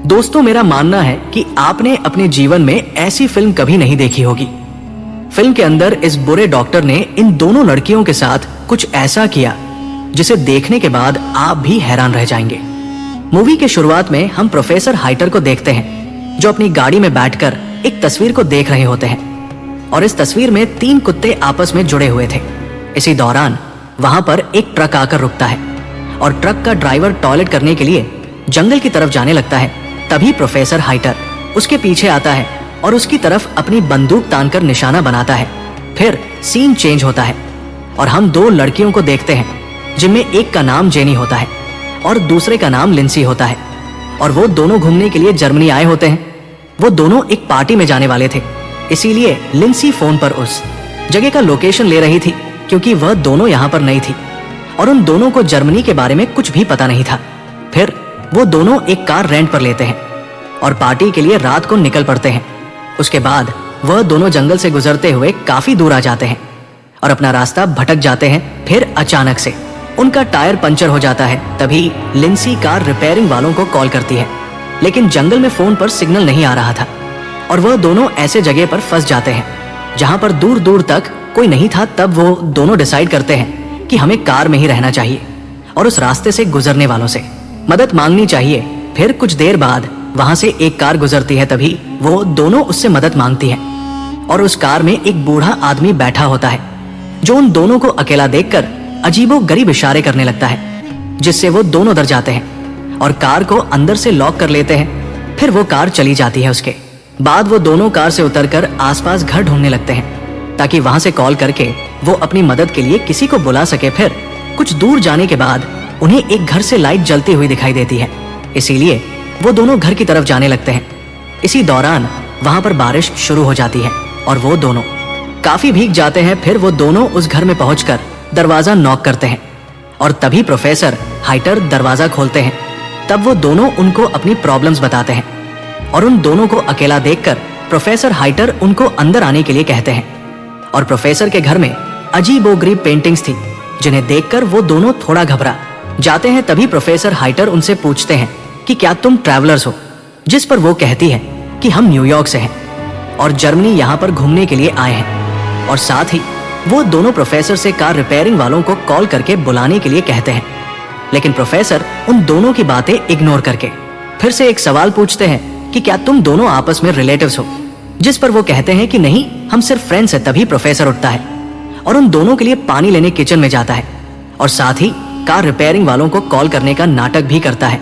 दोस्तों, मेरा मानना है कि आपने अपने जीवन में ऐसी फिल्म कभी नहीं देखी होगी। फिल्म के अंदर इस बुरे डॉक्टर ने इन दोनों लड़कियों के साथ कुछ ऐसा किया जिसे देखने के बाद आप भी हैरान रह जाएंगे। मूवी के शुरुआत में हम प्रोफेसर हाइटर को देखते हैं जो अपनी गाड़ी में बैठकर एक तस्वीर को देख रहे होते हैं और इस तस्वीर में 3 कुत्ते आपस में जुड़े हुए थे। इसी दौरान वहां पर एक ट्रक आकर रुकता है और ट्रक का ड्राइवर टॉयलेट करने के लिए जंगल की तरफ जाने लगता है। तभी प्रोफेसर हाइटर उसके पीछे आता है और उसकी तरफ अपनी बंदूक तानकर निशाना बनाता है। फिर सीन चेंज होता है और हम 2 लड़कियों को देखते हैं जिनमें एक का नाम जेनी होता है और दूसरे का नाम लिंसी होता है और वो दोनों घूमने के लिए जर्मनी आए होते हैं। वो दोनों एक पार्टी में जाने वाले थे, इसीलिए लिंसी फोन पर उस जगह का लोकेशन ले रही थी क्योंकि वह दोनों यहाँ पर नहीं थी और उन दोनों को जर्मनी के बारे में कुछ भी पता नहीं था। फिर वो दोनों एक कार रेंट पर लेते हैं और पार्टी के लिए रात को निकल पड़ते हैं। उसके बाद वह दोनों जंगल से गुजरते हुए काफी दूर आ जाते हैं और अपना रास्ता भटक जाते हैं। फिर अचानक से उनका टायर पंचर हो जाता है। तभी लिंसी कार रिपेयरिंग वालों को कॉल करती है, लेकिन जंगल में फोन पर सिग्नल नहीं आ रहा था और वह दोनों ऐसे जगह पर फंस जाते हैं जहां पर दूर दूर तक कोई नहीं था। तब वो दोनों डिसाइड करते हैं कि हमें कार में ही रहना चाहिए और उस रास्ते से गुजरने वालों से मदद मांगनी चाहिए। फिर कुछ देर बाद वहां से एक कार गुजरती है। तभी वो दोनों उससे मदद मांगती हैं और उस कार में एक बूढ़ा आदमी बैठा होता है जो उन दोनों को अकेला देखकर अजीबोगरीब इशारे करने लगता है, जिससे वो दोनों डर जाते हैं और कार को अंदर से लॉक कर लेते हैं। फिर वो कार चली जाती है। उसके बाद वो दोनों कार से उतरकर आसपास घर ढूंढने लगते हैं ताकि वहां से कॉल करके वो अपनी मदद के लिए किसी को बुला सके। फिर कुछ दूर जाने के बाद उन्हें एक घर से लाइट जलती हुई दिखाई देती है, इसीलिए वो दोनों घर की तरफ जाने लगते हैं। इसी दौरान वहां पर बारिश शुरू हो जाती है और वो दोनों काफी भीग जाते हैं। फिर वो दोनों उस घर में पहुंचकर दरवाजा नॉक करते हैं और तभी प्रोफेसर हाइटर दरवाजा खोलते हैं। तब वो दोनों उनको अपनी प्रॉब्लम्स बताते हैं और उन दोनों को अकेला देखकर प्रोफेसर हाइटर उनको अंदर आने के लिए कहते हैं। और प्रोफेसर के घर में अजीबोगरीब पेंटिंग्स थी जिन्हें देखकर वो दोनों थोड़ा घबरा जाते हैं। तभी प्रोफेसर हाइटर उनसे पूछते हैं कि क्या तुम ट्रैवलर्स हो, जिस पर वो कहती है कि हम न्यूयॉर्क से हैं और जर्मनी यहाँ पर घूमने के लिए आए हैं। और साथ ही वो दोनों प्रोफेसर से कार रिपेयरिंग वालों को कॉल करके बुलाने के लिए कहते हैं, लेकिन प्रोफेसर उन दोनों की बातें इग्नोर करके फिर से एक सवाल पूछते हैं कि क्या तुम दोनों आपस में रिलेटिव्स हो, जिस पर वो कहते हैं कि नहीं, हम सिर्फ फ्रेंड्स हैं। तभी प्रोफेसर उठता है और उन दोनों के लिए पानी लेने किचन में जाता है और साथ ही कार रिपेयरिंग वालों को कॉल करने का नाटक भी करता है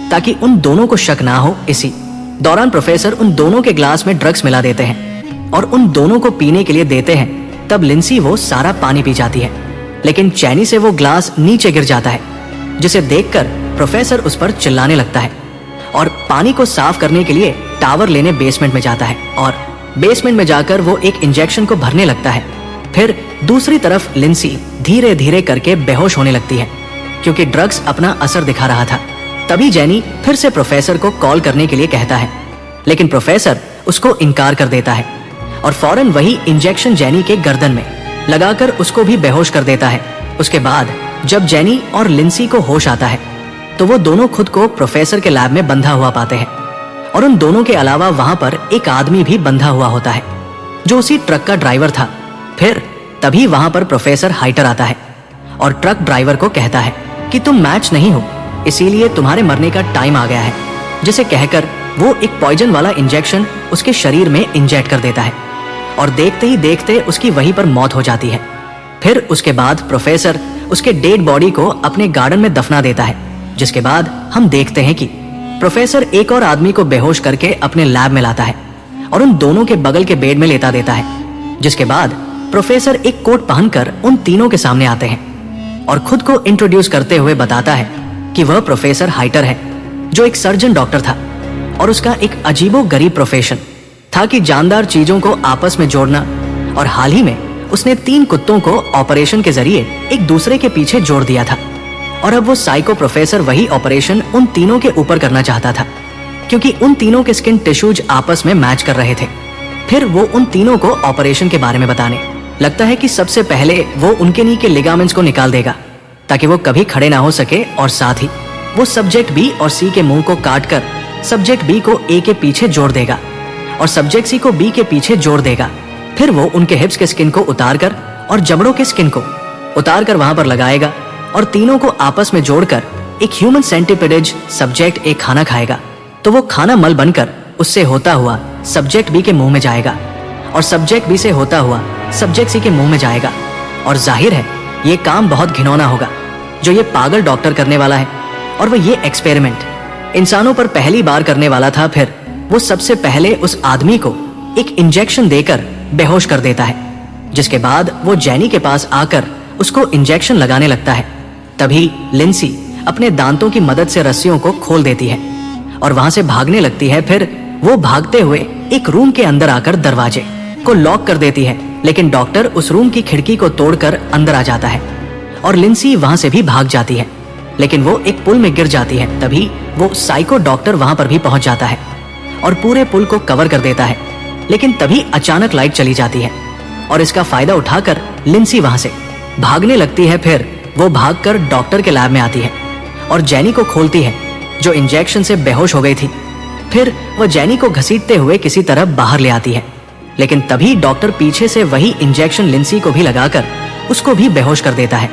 ताकि उन दोनों को शक ना हो। इसी दौरान प्रोफेसर उन दोनों के ग्लास में ड्रग्स मिला देते हैं और उन दोनों को पीने के लिए देते हैं। तब लिंसी वो सारा पानी पी जाती है, लेकिन चैनी से वो ग्लास नीचे गिर जाता है, जिसे देखकर प्रोफेसर उस पर चिल्लाने लगता है और पानी को साफ करने के लिए टावर लेने बेसमेंट में जाता है और बेसमेंट में जाकर वो एक इंजेक्शन को भरने लगता है। फिर दूसरी तरफ लिंसी धीरे धीरे करके बेहोश होने लगती है क्योंकि ड्रग्स अपना असर दिखा रहा था। तभी जेनी फिर से प्रोफेसर को कॉल करने के लिए कहता है, लेकिन प्रोफेसर उसको इनकार कर देता है और फौरन वही इंजेक्शन जेनी के गर्दन में लगाकर उसको भी बेहोश कर देता है। उसके बाद जब जेनी और लिंसी को होश आता है तो वो दोनों खुद को प्रोफेसर के लैब में बंधा हुआ पाते हैं और उन दोनों के अलावा वहां पर एक आदमी भी बंधा हुआ होता है जो उसी ट्रक का ड्राइवर था। फिर तभी वहां पर प्रोफेसर हाइटर आता है और ट्रक ड्राइवर को कहता है कि तुम मैच नहीं हो, इसीलिए तुम्हारे मरने का टाइम आ गया है, जिसे कहकर वो एक पॉइजन वाला इंजेक्शन उसके शरीर में इंजेक्ट कर देता है और देखते ही देखते उसकी वहीं पर मौत हो जाती है। फिर उसके बाद प्रोफेसर उसके डेड बॉडी को अपने गार्डन में दफना देता है, जिसके बाद हम देखते हैं कि प्रोफेसर एक और आदमी को बेहोश करके अपने लैब में लाता है और उन दोनों के बगल के बेड में लेटा देता है। जिसके बाद प्रोफेसर एक कोट पहनकर उन तीनों के सामने आते हैं और खुद को इंट्रोड्यूस करते हुए बताता है कि वह प्रोफेसर हाइटर है जो एक सर्जन डॉक्टर था और उसका एक अजीबोगरीब प्रोफेशन था कि जानदार चीजों को आपस में जोड़ना। और हाल ही में उसने 3 कुत्तों को ऑपरेशन के जरिए एक दूसरे के पीछे जोड़ दिया था और अब वो साइको प्रोफेसर वही ऑपरेशन उन तीनों के ऊपर करना चाहता था क्योंकि उन तीनों के स्किन टिश्यूज आपस में मैच कर रहे थे। फिर वो उन तीनों को ऑपरेशन के बारे में बताने लगता है कि सबसे पहले वो उनके नी के लिगामेंट्स को निकाल देगा ताकि वो कभी खड़े ना हो सके और साथ ही वो सब्जेक्ट बी और सी के मुंह को काट कर सब्जेक्ट बी को ए के पीछे जोड़ देगा और सब्जेक्ट सी को बी के पीछे जोड़ देगा। फिर वो उनके हिप्स के स्किन को उतारकर और जबड़ों के स्किन को उतारकर वहां पर लगाएगा और तीनों को आपस में जोड़कर एक ह्यूमन सेंटीपिडेज सब्जेक्ट एक खाना खाएगा। तो वो खाना मल बनकर उससे होता हुआ सब्जेक्ट बी के मुंह में जाएगा और सब्जेक्ट बी से होता हुआ सब्जेक्ट सी के मुंह में जाएगा। और जाहिर है ये काम बहुत घिनौना होगा जो ये पागल डॉक्टर करने वाला है। और वो ये एक्सपेरिमेंट इंसानों पर पहली बार करने वाला था। फिर वो सबसे पहले उस आदमी को एक इंजेक्शन देकर बेहोश कर देता है, जिसके बाद वो जैनी के पास आकर उसको इंजेक्शन लगाने लगता है। तभी लिंसी अपने दांतों की मदद से रस्सियों को खोल देती है और वहां से भागने लगती है। फिर वो भागते हुए एक रूम के अंदर आकर दरवाजे को लॉक कर देती है, लेकिन डॉक्टर उस रूम की खिड़की को तोड़कर अंदर आ जाता है और लिंसी वहां से भी भाग जाती है, लेकिन वो एक पुल में गिर जाती है। तभी वो साइको डॉक्टर वहां पर भी पहुंच जाता है और पूरे पुल को कवर कर देता है, लेकिन तभी अचानक लाइट चली जाती है और इसका फायदा उठाकर लिंसी वहां से भागने लगती है। फिर वो भागकर डॉक्टर के लैब में आती है और जैनी को खोलती है जो इंजेक्शन से बेहोश हो गई थी। फिर वह जैनी को घसीटते हुए किसी तरह बाहर ले आती है, लेकिन तभी डॉक्टर पीछे से वही इंजेक्शन लिंसी को भी लगाकर उसको भी बेहोश कर देता है।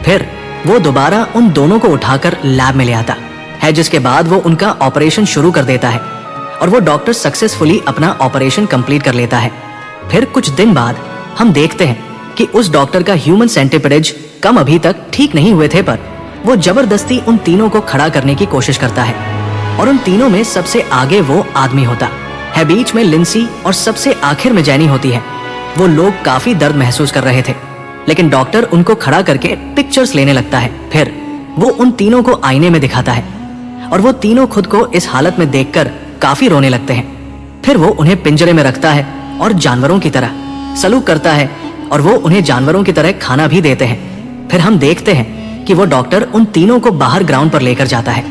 फिर वो दोबारा उन दोनों को उठाकर लैब में ले आता है, जिसके बाद वो उनका ऑपरेशन शुरू कर देता है और वो डॉक्टर सक्सेसफुली अपना ऑपरेशन कंप्लीट कर लेता है। फिर कुछ दिन बाद हम देखते हैं कि उस डॉक्टर का ह्यूमन सेंटीपिडेज कम अभी तक ठीक नहीं हुए थे, पर वो जबरदस्ती उन तीनों को खड़ा करने की कोशिश करता है और उन तीनों में सबसे आगे वो आदमी होता है, बीच में लिंसी और सबसे आखिर में जैनी होती है। वो लोग काफी दर्द महसूस कर रहे थे, लेकिन डॉक्टर उनको खड़ा करके पिक्चर्स लेने लगता है। फिर वो उन तीनों को आईने में दिखाता है और वो तीनों खुद को इस हालत में देखकर काफी रोने लगते हैं। फिर वो उन्हें पिंजरे में रखता है और जानवरों की तरह सलूक करता है और वो उन्हें जानवरों की तरह खाना भी देते हैं। फिर हम देखते हैं कि वो डॉक्टर उन तीनों को बाहर ग्राउंड पर लेकर जाता है।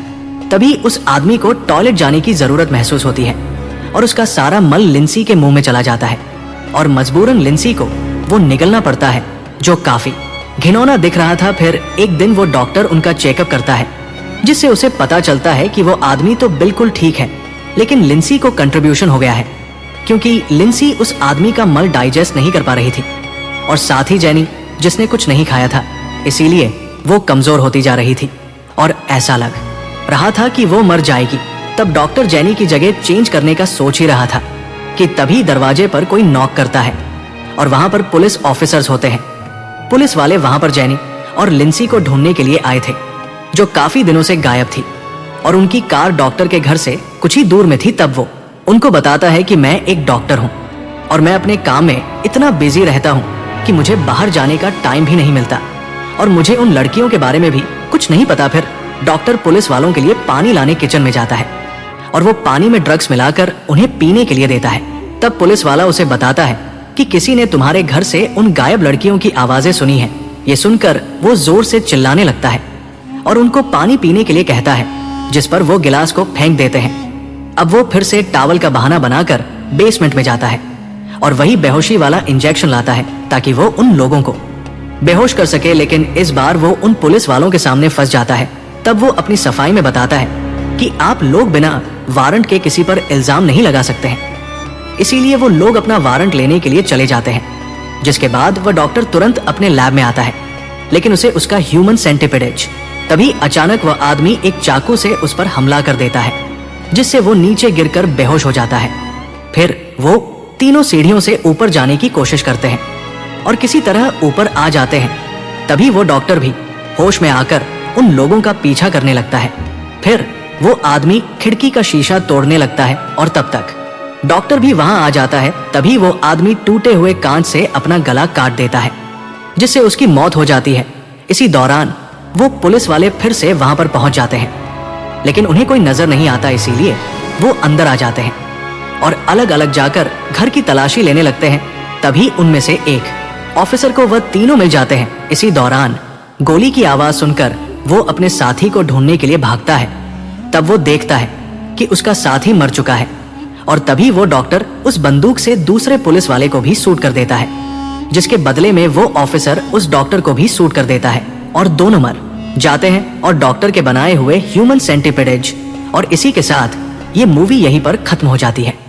तभी उस आदमी को टॉयलेट जाने की जरूरत महसूस होती है और उसका सारा मल लिंसी के मुंह में चला जाता है और मजबूरन लिंसी को वो निगलना पड़ता है, जो काफी घिनौना दिख रहा था। फिर एक दिन वो डॉक्टर उनका चेकअप करता है, जिससे उसे पता चलता है कि वो आदमी तो बिल्कुल ठीक है, लेकिन लिंसी को कंट्रीब्यूशन हो गया है, क्योंकि लिंसी उस आदमी का मल डाइजेस्ट नहीं कर पा रही थी और साथ ही जैनी जिसने कुछ नहीं खाया था, इसीलिए वो कमजोर होती जा रही थी और ऐसा लग रहा था कि वो मर जाएगी। तब डॉक्टर जैनी की जगह चेंज करने का सोच ही रहा था कि तभी दरवाजे पर कोई नॉक करता है और वहां पर पुलिस ऑफिसर्स होते हैं। पुलिस वाले वहां पर जैनी और लिंसी को ढूंढने के लिए आए थे, जो काफी दिनों से गायब थी और उनकी कार डॉक्टर के घर से कुछ ही दूर में थी। तब वो उनको बताता है कि मैं एक डॉक्टर हूं और मैं अपने काम में इतना बिजी रहता हूं कि मुझे बाहर जाने का टाइम भी नहीं मिलता और मुझे उन लड़कियों के बारे में भी कुछ नहीं पता। फिर डॉक्टर पुलिस वालों के लिए पानी लाने किचन में जाता है और वो पानी में ड्रग्स मिलाकर उन्हें पीने के लिए देता है। तब पुलिस वाला उसे बताता है कि किसी ने तुम्हारे घर से उन गायब लड़कियों की आवाजें सुनी हैं। ये सुनकर वो जोर से चिल्लाने लगता है और उनको पानी पीने के लिए कहता है, जिस पर वो गिलास को फेंक देते हैं। अब वो फिर से टावल का बहाना बनाकर बेसमेंट में जाता है और वही बेहोशी वाला इंजेक्शन लाता है ताकि वो उन लोगों को बेहोश कर सके, लेकिन इस बार वो उन पुलिस वालों के सामने फंस जाता है। तब वो अपनी सफाई में बताता है कि आप लोग बिना वारंट के किसी पर इल्जाम नहीं लगा सकते हैं, इसीलिए वो लोग अपना वारंट लेने के लिए चले जाते हैं। जिसके बाद वह डॉक्टर तुरंत अपने लैब में आता है, लेकिन उसे उसका ह्यूमन सेंटीपिडेज। तभी अचानक वह आदमी एक चाकू से उस पर हमला कर देता है, जिससे वो नीचे गिरकर बेहोश हो जाता है। फिर वो तीनों सीढ़ियों से ऊपर जाने की कोशिश करते हैं और किसी तरह ऊपर आ जाते हैं। तभी वो डॉक्टर भी होश में आकर उन लोगों का पीछा करने लगता है। फिर वो आदमी खिड़की का शीशा तोड़ने लगता है और तब तक डॉक्टर भी वहां आ जाता है। तभी वो आदमी टूटे हुए कांच से अपना गला काट देता है, जिससे उसकी मौत हो जाती है। इसी दौरान वो पुलिस वाले फिर से वहां पर पहुंच जाते हैं, लेकिन उन्हें कोई नजर नहीं आता, इसीलिए वो अंदर आ जाते हैं और अलग अलग जाकर घर की तलाशी लेने लगते हैं। तभी उनमें से एक ऑफिसर को वह तीनों मिल जाते हैं। इसी दौरान गोली की आवाज सुनकर वो अपने साथी को ढूंढने के लिए भागता है। तब वो देखता है कि उसका साथी मर चुका है और तभी वो डॉक्टर उस बंदूक से दूसरे पुलिस वाले को भी शूट कर देता है, जिसके बदले में वो ऑफिसर उस डॉक्टर को भी शूट कर देता है और दोनों मर जाते हैं और डॉक्टर के बनाए हुए ह्यूमन सेंटीपिडेज और इसी के साथ ये मूवी यहीं पर खत्म हो जाती है।